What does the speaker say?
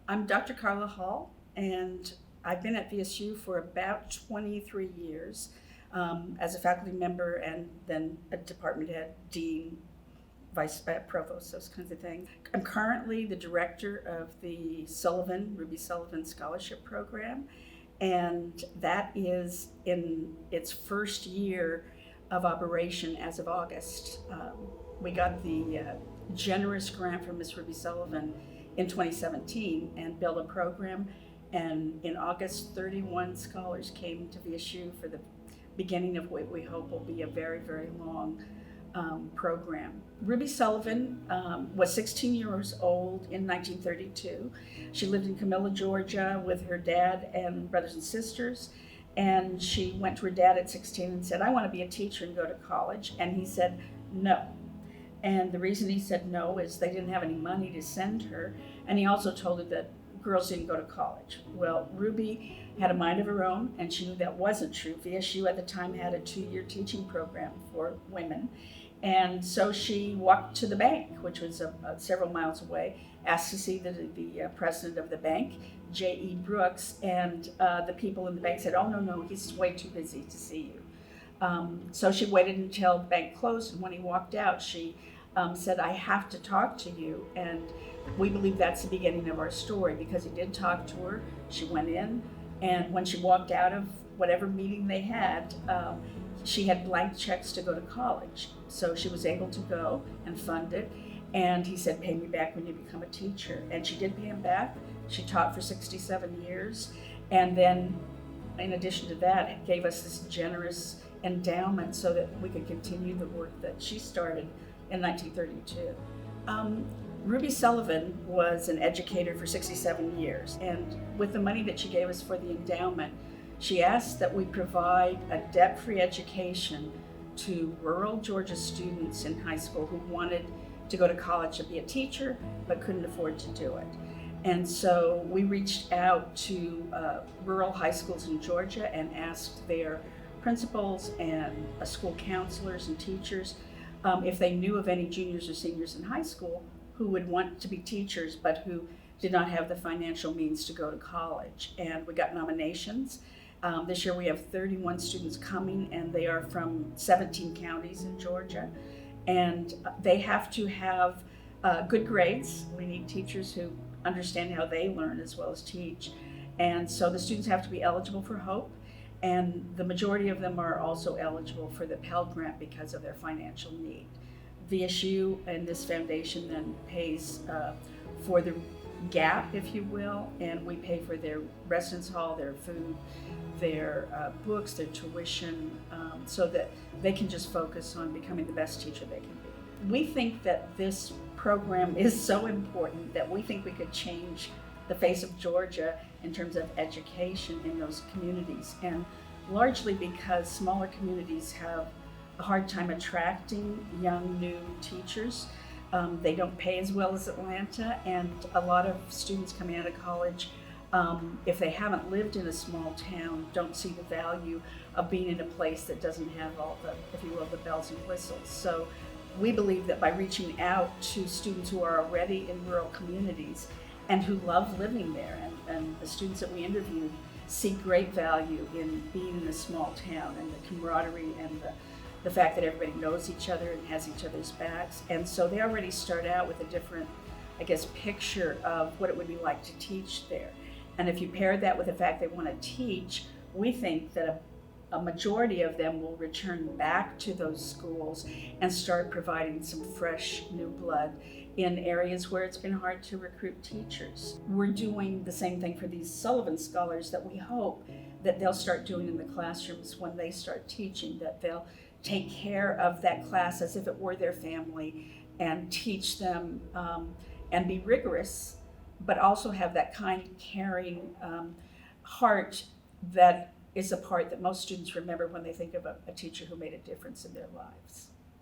I'm Dr. Carla Hall, and I've been at VSU for about 23 years as a faculty member and then a department head, dean, vice provost, those kinds of things. I'm currently the director of the Ruby Sullivan Scholarship Program, and that is in its first year of operation as of August. We got the generous grant from Miss Ruby Sullivan in 2017 and built a program, and in August 31 scholars came to VSU for the beginning of what we hope will be a very, very long program. Ruby Sullivan was 16 years old in 1932. She lived in Camilla, Georgia with her dad and brothers and sisters, and she went to her dad at 16 and said, "I want to be a teacher and go to college," and he said no. And the reason he said no is they didn't have any money to send her, and he also told her that girls didn't go to college. Well, Ruby had a mind of her own, and she knew that wasn't true. VSU at the time had a 2-year teaching program for women, and so she walked to the bank, which was several miles away, asked to see the president of the bank, J.E. Brooks, and the people in the bank said, "Oh, no, he's way too busy to see you." So she waited until the bank closed, and when he walked out, she said, "I have to talk to you." And we believe that's the beginning of our story, because he did talk to her. She went in, and when she walked out of whatever meeting they had, she had blank checks to go to college. So she was able to go and fund it. And he said, "Pay me back when you become a teacher." And she did pay him back. She taught for 67 years. And then, in addition to that, gave us this generous endowment so that we could continue the work that she started in 1932. Ruby Sullivan was an educator for 67 years, and with the money that she gave us for the endowment, she asked that we provide a debt-free education to rural Georgia students in high school who wanted to go to college to be a teacher but couldn't afford to do it. And so we reached out to rural high schools in Georgia and asked their principals and school counselors and teachers if they knew of any juniors or seniors in high school who would want to be teachers but who did not have the financial means to go to college. And we got nominations. This year we have 31 students coming, and they are from 17 counties in Georgia. And they have to have good grades. We need teachers who understand how they learn as well as teach. And so the students have to be eligible for HOPE, and the majority of them are also eligible for the Pell Grant because of their financial need. VSU and this foundation then pays for the gap, if you will, and we pay for their residence hall, their food, their books, their tuition, so that they can just focus on becoming the best teacher they can be. We think that this program is so important that we think we could change the face of Georgia in terms of education in those communities, and largely because smaller communities have a hard time attracting young new teachers. They don't pay as well as Atlanta, and a lot of students coming out of college, if they haven't lived in a small town, don't see the value of being in a place that doesn't have all the, if you will, the bells and whistles. So we believe that by reaching out to students who are already in rural communities and who love living there, and the students that we interviewed see great value in being in a small town, and the camaraderie and the fact that everybody knows each other and has each other's backs. And so they already start out with a different, picture of what it would be like to teach there. And if you pair that with the fact they want to teach, we think that a majority of them will return back to those schools and start providing some fresh new blood in areas where it's been hard to recruit teachers. We're doing the same thing for these Sullivan scholars that we hope that they'll start doing in the classrooms when they start teaching, that they'll take care of that class as if it were their family and teach them and be rigorous, but also have that kind, caring heart that is a part that most students remember when they think of a teacher who made a difference in their lives.